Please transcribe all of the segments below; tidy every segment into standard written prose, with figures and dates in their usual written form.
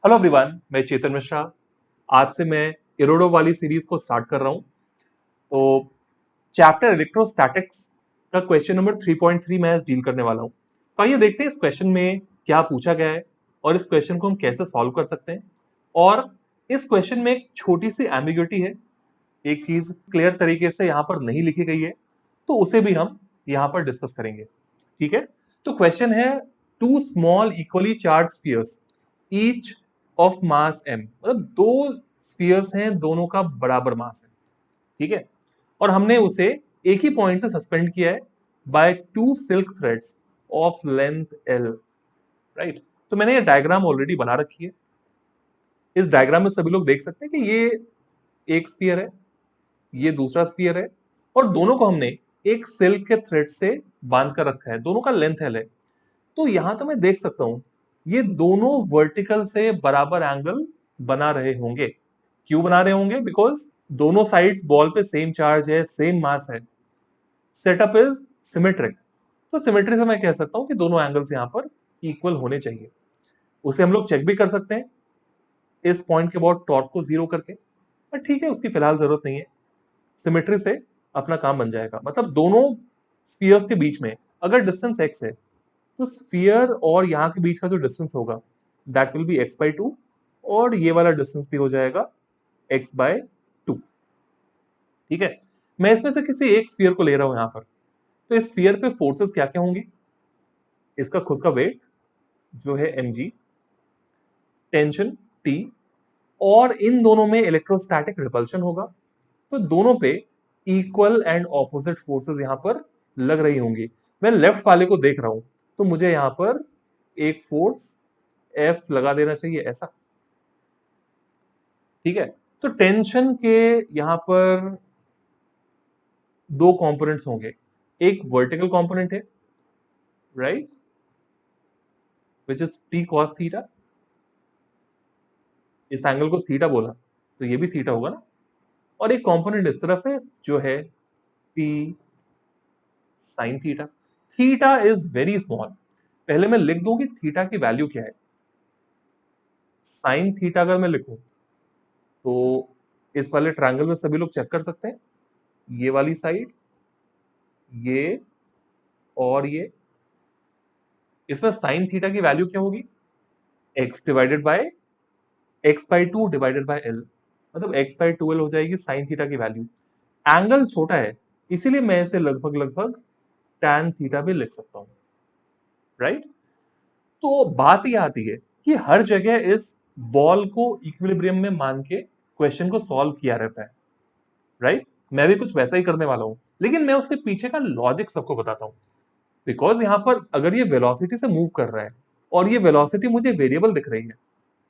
Hello everyone, मैं चेतन मिश्रा। आज से मैं इरोडो वाली सीरीज को स्टार्ट कर रहा हूं। तो चैप्टर इलेक्ट्रोस्टैटिक्स का क्वेश्चन नंबर 3.3 मैं आज डील करने वाला हूं। तो आइए देखते हैं इस क्वेश्चन में क्या पूछा गया है और इस क्वेश्चन को हम कैसे सॉल्व कर सकते हैं। और इस क्वेश्चन में एक छोटी सी एम्बिग्युइटी है, एक चीज क्लियर तरीके से यहाँ पर नहीं लिखी गई है, तो उसे भी हम यहाँ पर डिस्कस करेंगे। ठीक है, तो क्वेश्चन है two small equally charged spheres each of mass m, मतलब दो स्फीयर्स हैं, दोनों का बराबर मास है। ठीक है, और हमने उसे एक ही पॉइंट से सस्पेंड किया है by two silk threads of length l। Right, तो मैंने ये डायग्राम ऑलरेडी बना रखी है। इस डायग्राम में सभी लोग देख सकते हैं कि ये एक स्फीयर है, ये दूसरा स्फीयर है, और दोनों को हमने एक सिल्क के थ्रेड से बांध कर रखा है, दोनों का लेंथ l है। तो यहां तो मैं देख सकता हूं ये दोनों वर्टिकल से बराबर एंगल बना रहे होंगे। क्यों बना रहे होंगे? बिकॉज दोनों साइड्स बॉल पे सेम चार्ज है, सेम मास है। सेटअप इज सिमेट्रिक, तो सिमेट्री से मैं कह सकता हूं कि दोनों एंगल्स यहां पर इक्वल होने चाहिए। उसे हम लोग चेक भी कर सकते हैं इस पॉइंट के अबाउट टॉर्क को जीरो करके, पर ठीक है, उसकी फिलहाल जरूरत नहीं है। सिमेट्री से अपना काम बन जाएगा। मतलब दोनों स्फीयर्स के बीच में अगर डिस्टेंस x है, तो स्फीयर और यहाँ के बीच का जो डिस्टेंस होगा दैट विल बी x/2, और ये वाला डिस्टेंस भी हो जाएगा x/2। ठीक है, मैं इसमें से किसी एक स्फीयर को ले रहा हूं यहां पर। तो इस स्फीयर पे फोर्सेस क्या क्या होंगी? इसका खुद का वेट जो है mg, टेंशन T, और इन दोनों में इलेक्ट्रोस्टैटिक रिपल्शन होगा। तो दोनों पे इक्वल एंड ऑपोजिट फोर्सेस यहां पर लग रही होंगी। मैं लेफ्ट वाले को देख रहा हूं, तो मुझे यहां पर एक फोर्स F लगा देना चाहिए, ऐसा। ठीक है, तो टेंशन के यहां पर दो कंपोनेंट्स होंगे। एक वर्टिकल कंपोनेंट है, right, which is T cos theta. इस एंगल को थीटा बोला तो ये भी थीटा होगा ना। और एक कंपोनेंट इस तरफ है जो है T sin theta. Theta is very small. पहले मैं लिख दूं कि थीटा की वैल्यू क्या है। साइन थीटा अगर मैं लिखूं तो इस वाले ट्रायंगल में सभी लोग चेक कर सकते हैं, ये वाली साइड, ये और ये, इसमें साइन थीटा की वैल्यू क्या होगी? x divided by x/2 divided by l, मतलब x/2l हो जाएगी साइन थीटा की वैल्यू। एंगल छोटा है, इसीलिए मैं इसे लगभग लगभग tan थीटा भी लिख सकता हूं, राइट। तो बात यह आती है कि हर जगह इस बॉल को इक्विलिब्रियम में मान के क्वेश्चन को सॉल्व किया रहता है, राइट। मैं भी कुछ वैसा ही करने वाला हूं, लेकिन मैं उसके पीछे का लॉजिक सबको बताता हूं। बिकॉज यहां पर अगर ये वेलोसिटी से मूव कर रहा है और ये वेलोसिटी मुझे वेरिएबल दिख रही है,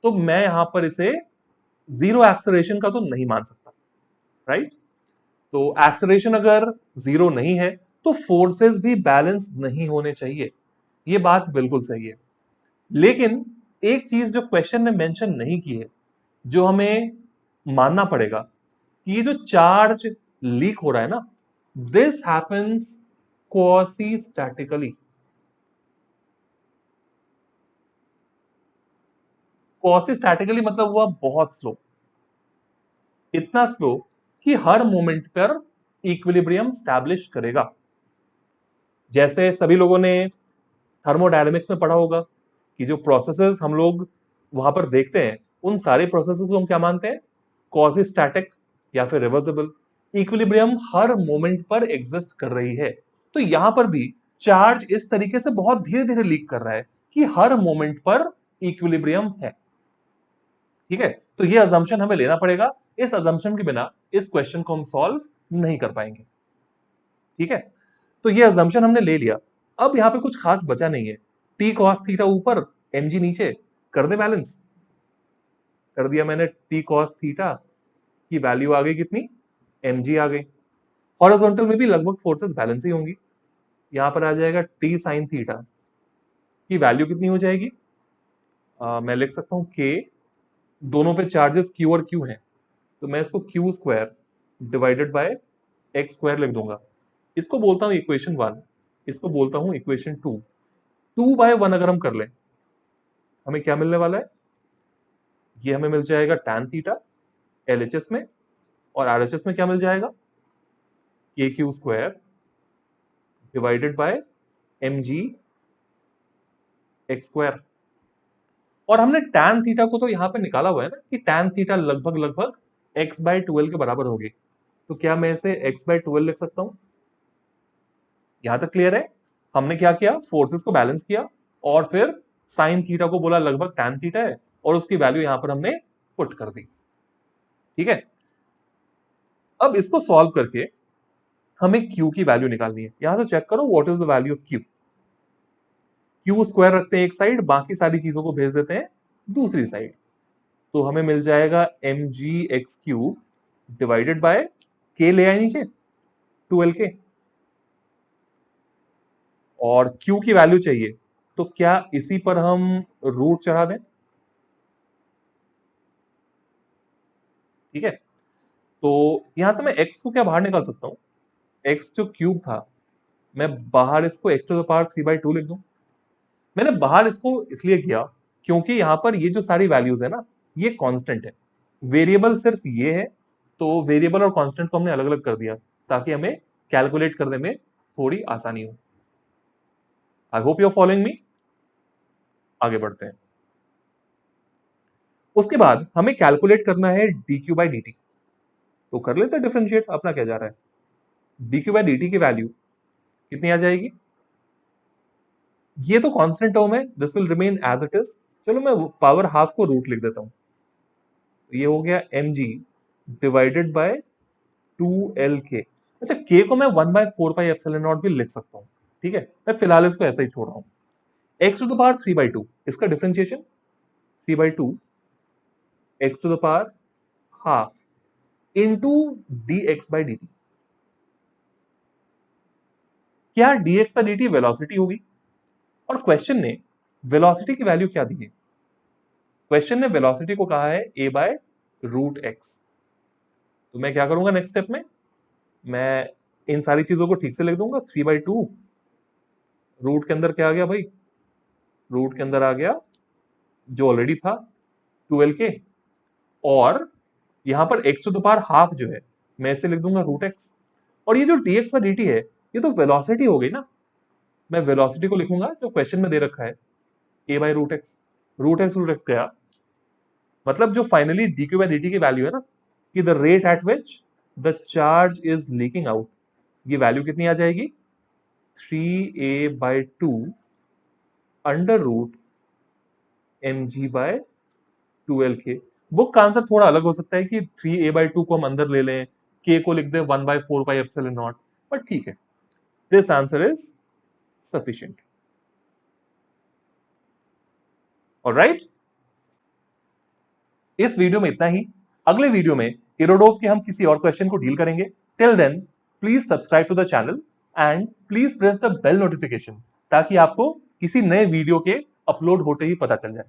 तो मैं यहां पर इसे जीरो एक्सेलरेशन का तो नहीं मान सकता, राइट। तो एक्सेलरेशन अगर जीरो नहीं है तो फोर्सेस भी बैलेंस नहीं होने चाहिए, ये बात बिल्कुल सही है। लेकिन एक चीज जो क्वेश्चन ने मेंशन नहीं की है, जो हमें मानना पड़ेगा, कि ये जो चार्ज लीक हो रहा है ना, this happens quasi statically. Quasi statically मतलब हुआ बहुत स्लो, इतना स्लो कि हर मोमेंट पर इक्विलिब्रियम स्टैब्लिश करेगा। जैसे सभी लोगों ने थर्मोडायनेमिक्स में पढ़ा होगा कि जो प्रोसेसेस हम लोग वहां पर देखते हैं, उन सारे प्रोसेसेस को हम क्या मानते हैं? क्वासी स्टैटिक या फिर रिवर्सिबल। इक्विलिब्रियम हर मोमेंट पर एग्जिस्ट कर रही है। तो यहां पर भी चार्ज इस तरीके से बहुत धीरे धीरे लीक कर रहा है कि हर मोमेंट पर इक्विलिब्रियम है। ठीक है, तो ये अजम्पशन हमें लेना पड़ेगा। इस अजम्पशन के बिना इस क्वेश्चन को हम सॉल्व नहीं कर पाएंगे। ठीक है, तो ये अजम्पशन हमने ले लिया। अब यहां पे कुछ खास बचा नहीं है। टी कॉस थीटा ऊपर, mg नीचे, कर दे बैलेंस। कर दिया मैंने। टी कॉस थीटा की वैल्यू आ गई कितनी? mg आ गई। हॉरिजॉन्टल में भी लगभग फोर्सेस बैलेंस ही होंगी। यहां पर आ जाएगा टी साइन थीटा की वैल्यू कितनी हो जाएगी? मैं लिख सकता हूं k, दोनों पे चार्जेस q और q हैं, तो मैं इसको q square divided by x square लिख दूंगा। इसको बोलता हूं इक्वेशन 1, इसको बोलता हूं इक्वेशन 2। 2/1 अगर हम कर लें, हमें क्या मिलने वाला है? ये हमें मिल जाएगा tan थीटा LHS में, और RHS में क्या मिल जाएगा, KQ square divided by mg x square. और हमने tan थीटा को तो यहां पे निकाला हुआ है ना कि tan थीटा लगभग x बाय 12 के बराबर होगी, तो क्या मैं इसे x बाय 12 लिख सकता हूं? यहां तक क्लियर है? हमने क्या किया, फोर्सेस को बैलेंस किया और फिर साइन थीटा को बोला लगभग tan थीटा है, और उसकी वैल्यू यहां पर हमने पुट कर दी। ठीक है, अब इसको सॉल्व करके हमें Q की वैल्यू निकालनी है। यहां से चेक करो what is the value of Q। Q square रखते हैं एक साइड, बाकी सारी चीजों को भेज देते हैं दूसरी साइड, तो हमें मिल जाएगा mg x cube divided by k ले आए नीचे 12k, और Q की वैल्यू चाहिए, तो क्या इसी पर हम रूट चढ़ा दें? ठीक है, तो यहां से मैं x को क्या बाहर निकाल सकता हूं, x जो क्यूब था मैं बाहर इसको x टू द पावर 3/2 लिख दूं। मैंने बाहर इसको इसलिए किया क्योंकि यहां पर ये जो सारी वैल्यूज है ना ये कांस्टेंट है, वेरिएबल सिर्फ ये है, तो वेरिएबल और कांस्टेंट को हमने अलग अलग कर दिया ताकि हमें कैलकुलेट करने में थोड़ी आसानी हो। I hope you are following me. आगे बढ़ते हैं। उसके बाद हमें कैलकुलेट करना है dq बाई dt, तो कर लेते हैं डिफरेंशिएट, अपना क्या जा रहा है। dq बाई dt की वैल्यू कितनी आ जाएगी, ये तो कांस्टेंट टर्म है, this will remain as it is. चलो मैं पावर हाफ को रूट लिख देता हूं, ये हो गया mg डिवाइडेड बाय 2lk। अच्छा, k को मैं 1/4πε0 भी लिख सकता हूं, ठीक है, मैं फिलहाल इसको ऐसा ही छोड़ रहा हूं। x टू द पावर 3/2, इसका differentiation c/2 x to the power half into dx by dt। क्या dx बाई dt वेलोसिटी होगी, और क्वेश्चन ने वेलोसिटी की वैल्यू क्या दी है, क्वेश्चन ने वेलोसिटी को कहा है a बाय रूट एक्स। तो मैं क्या करूंगा नेक्स्ट स्टेप में, मैं इन सारी चीजों को ठीक से लिख दूंगा। 3/2 रूट के अंदर क्या आ गया भाई, रूट के अंदर आ गया जो ऑलरेडी था 12k, और यहां पर x to the power half जो है मैं इसे लिख दूंगा रूट एक्स, और ये जो dx बाई dt है ये तो वेलोसिटी हो गई ना, मैं वेलोसिटी को लिखूंगा जो क्वेश्चन में दे रखा है a by root x. Root x गया, मतलब जो फाइनली dq बाई dt की वैल्यू है ना कि the rate at which the charge is leaking out, ये वैल्यू कितनी आ जाएगी 3a/2 under root mg by 12k। Book का आंसर थोड़ा अलग हो सकता है कि 3a/2 को हम अंदर ले लें, k को लिख दें 1/4πε0, बट ठीक है, this answer is sufficient. Alright, इस वीडियो में इतना ही। अगले वीडियो में इरोडोव के हम किसी और क्वेश्चन को डील करेंगे। Till then please subscribe to the channel and please press the bell notification, ताकि आपको किसी नए वीडियो के अपलोड होते ही पता चल जाए।